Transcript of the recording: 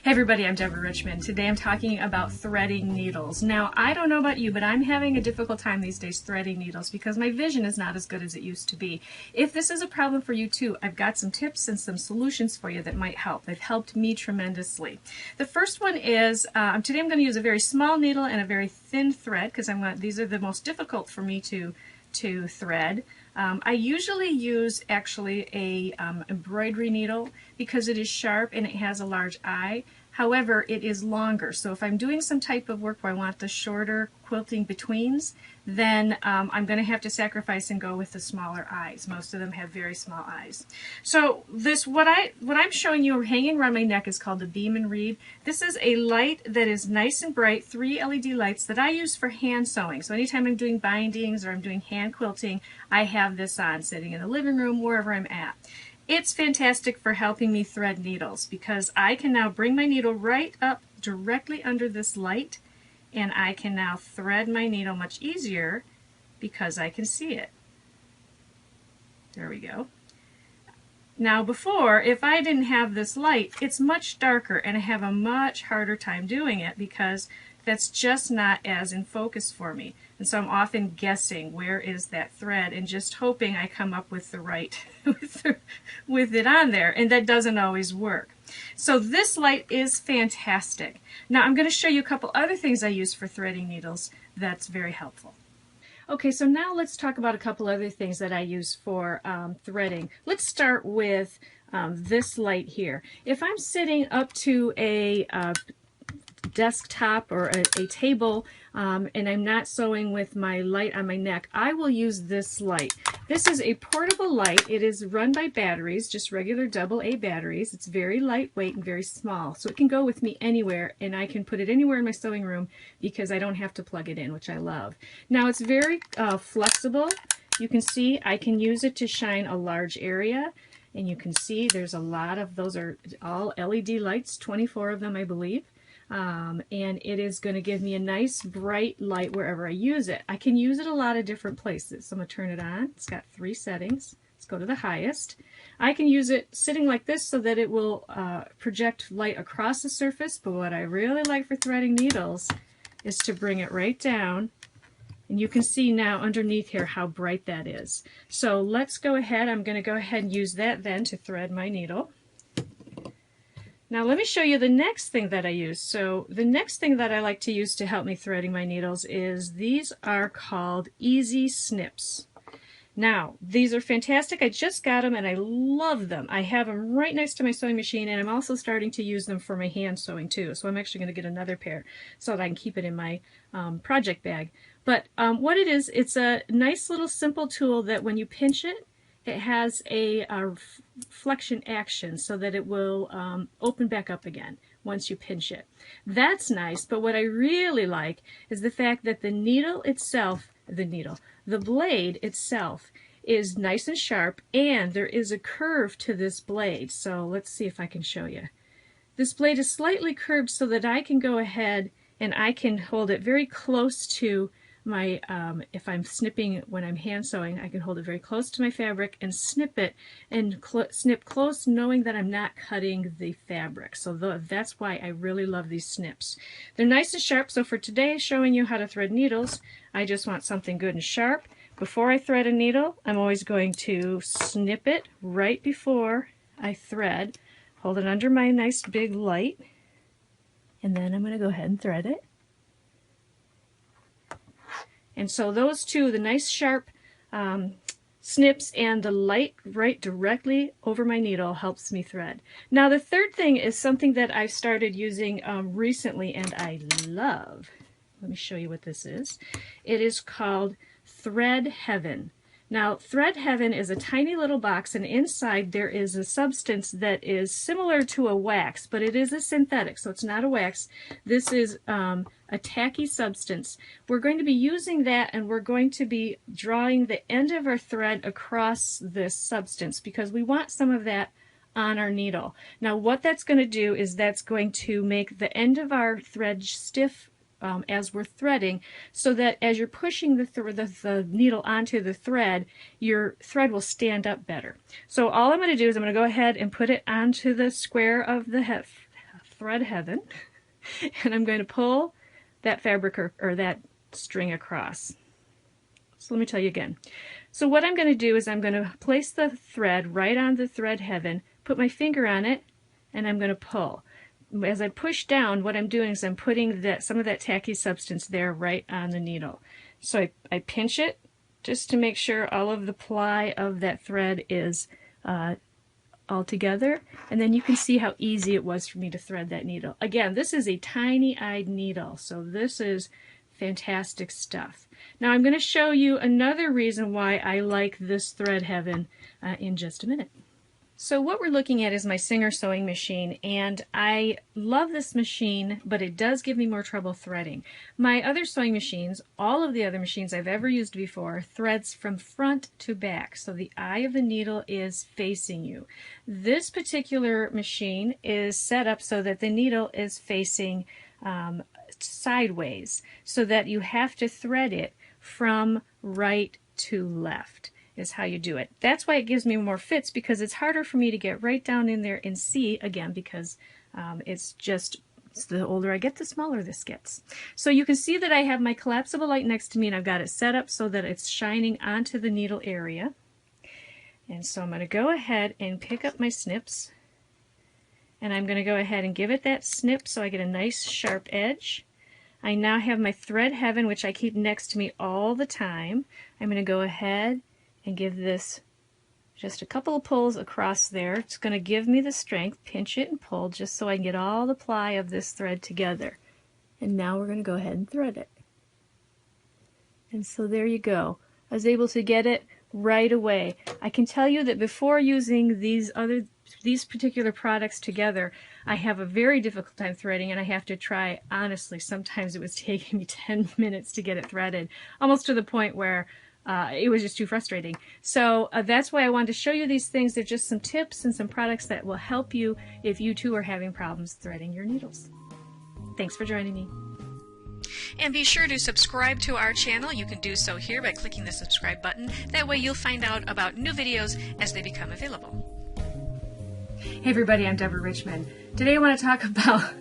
Hey everybody, I'm Deborah Richmond. Today I'm talking about threading needles. Now, I don't know about you, but I'm having a difficult time these days threading needles because my vision is not as good as it used to be. If this is a problem for you too, I've got some tips and some solutions for you that might help. They've helped me tremendously. The first one is, today I'm going to use a very small needle and a very thin thread because these are the most difficult for me to thread. I usually use actually a embroidery needle because it is sharp and it has a large eye. However, it is longer, so if I'm doing some type of work where I want the shorter quilting betweens, then I'm going to have to sacrifice and go with the smaller eyes. Most of them have very small eyes. So what I'm showing you hanging around my neck is called the Beam and Read. This is a light that is nice and bright, 3 LED lights that I use for hand sewing. So anytime I'm doing bindings or I'm doing hand quilting, I have this on, sitting in the living room, wherever I'm at. It's fantastic for helping me thread needles because I can now bring my needle right up directly under this light, and I can now thread my needle much easier because I can see it. There we go. Now before, if I didn't have this light, it's much darker and I have a much harder time doing it because that's just not as in focus for me. And so I'm often guessing where is that thread and just hoping I come up with the right, with it on there, and that doesn't always work. So this light is fantastic. Now I'm going to show you a couple other things I use for threading needles that's very helpful. Okay, so now let's talk about a couple other things that I use for threading. Let's start with this light here. If I'm sitting up to a desktop or a table and I'm not sewing with my light on my neck, I will use this light. This is a portable light. It is run by batteries, just regular AA batteries. It's very lightweight and very small, so it can go with me anywhere, and I can put it anywhere in my sewing room because I don't have to plug it in, which I love. Now it's very flexible. You can see I can use it to shine a large area, and you can see there's a lot of those are all LED lights, 24 of them I believe. And it is going to give me a nice bright light wherever I use it. I can use it a lot of different places. So I'm going to turn it on. It's got 3 settings. Let's go to the highest. I can use it sitting like this so that it will project light across the surface, but what I really like for threading needles is to bring it right down, and you can see now underneath here how bright that is. So let's go ahead. I'm going to go ahead and use that then to thread my needle. Now let me show you the next thing that I use. So the next thing that I like to use to help me threading my needles is these are called Easy Snips. Now these are fantastic. I just got them and I love them. I have them right next to my sewing machine, and I'm also starting to use them for my hand sewing too. So I'm actually going to get another pair so that I can keep it in my project bag. But what it is, it's a nice little simple tool that when you pinch it, it has a flexion action so that it will open back up again once you pinch it. That's nice, but what I really like is the fact that the needle itself, the blade itself is nice and sharp, and there is a curve to this blade. So let's see if I can show you. This blade is slightly curved so that I can go ahead and I can hold it very close to my, if I'm snipping when I'm hand sewing, I can hold it very close to my fabric and snip it and snip close, knowing that I'm not cutting the fabric. So that's why I really love these snips. They're nice and sharp, so for today showing you how to thread needles, I just want something good and sharp. Before I thread a needle, I'm always going to snip it right before I thread, hold it under my nice big light, and then I'm going to go ahead and thread it. And so those two, the nice sharp snips and the light right directly over my needle, helps me thread. Now the third thing is something that I've started using recently and I love. Let me show you what this is. It is called Thread Heaven. Now Thread Heaven is a tiny little box, and inside there is a substance that is similar to a wax, but it is a synthetic, so it's not a wax. This is a tacky substance. We're going to be using that, and we're going to be drawing the end of our thread across this substance because we want some of that on our needle. Now what that's going to do is that's going to make the end of our thread stiff as we're threading, so that as you're pushing the needle onto the thread, your thread will stand up better. So all I'm going to do is I'm going to go ahead and put it onto the square of the thread heaven, and I'm going to pull that fabric or that string across. So let me tell you again. So what I'm going to do is I'm going to place the thread right on the thread heaven, put my finger on it, and I'm going to pull. As I push down, what I'm doing is I'm putting some of that tacky substance there right on the needle. So I pinch it just to make sure all of the ply of that thread is all together, and then you can see how easy it was for me to thread that needle. Again, this is a tiny-eyed needle, so this is fantastic stuff. Now I'm going to show you another reason why I like this thread heaven in just a minute. So what we're looking at is my Singer sewing machine, and I love this machine, but it does give me more trouble threading. My other sewing machines, all of the other machines I've ever used before, threads from front to back, so the eye of the needle is facing you. This particular machine is set up so that the needle is facing sideways, so that you have to thread it from right to left. Is how you do it. That's why it gives me more fits, because it's harder for me to get right down in there and see, again, because it's the older I get, the smaller this gets. So you can see that I have my collapsible light next to me, and I've got it set up so that it's shining onto the needle area. And so I'm going to go ahead and pick up my snips, and I'm going to go ahead and give it that snip so I get a nice sharp edge. I now have my thread heaven, which I keep next to me all the time. I'm going to go ahead and give this just a couple of pulls across there. It's going to give me the strength, pinch it and pull, just so I can get all the ply of this thread together. And now we're going to go ahead and thread it. And so there you go. I was able to get it right away. I can tell you that before using these particular products together, I have a very difficult time threading, and I have to try, honestly, sometimes it was taking me 10 minutes to get it threaded, almost to the point where it was just too frustrating. So that's why I wanted to show you these things. They're just some tips and some products that will help you if you too are having problems threading your needles. Thanks for joining me. And be sure to subscribe to our channel. You can do so here by clicking the subscribe button. That way you'll find out about new videos as they become available. Hey everybody, I'm Deborah Richmond. Today I want to talk about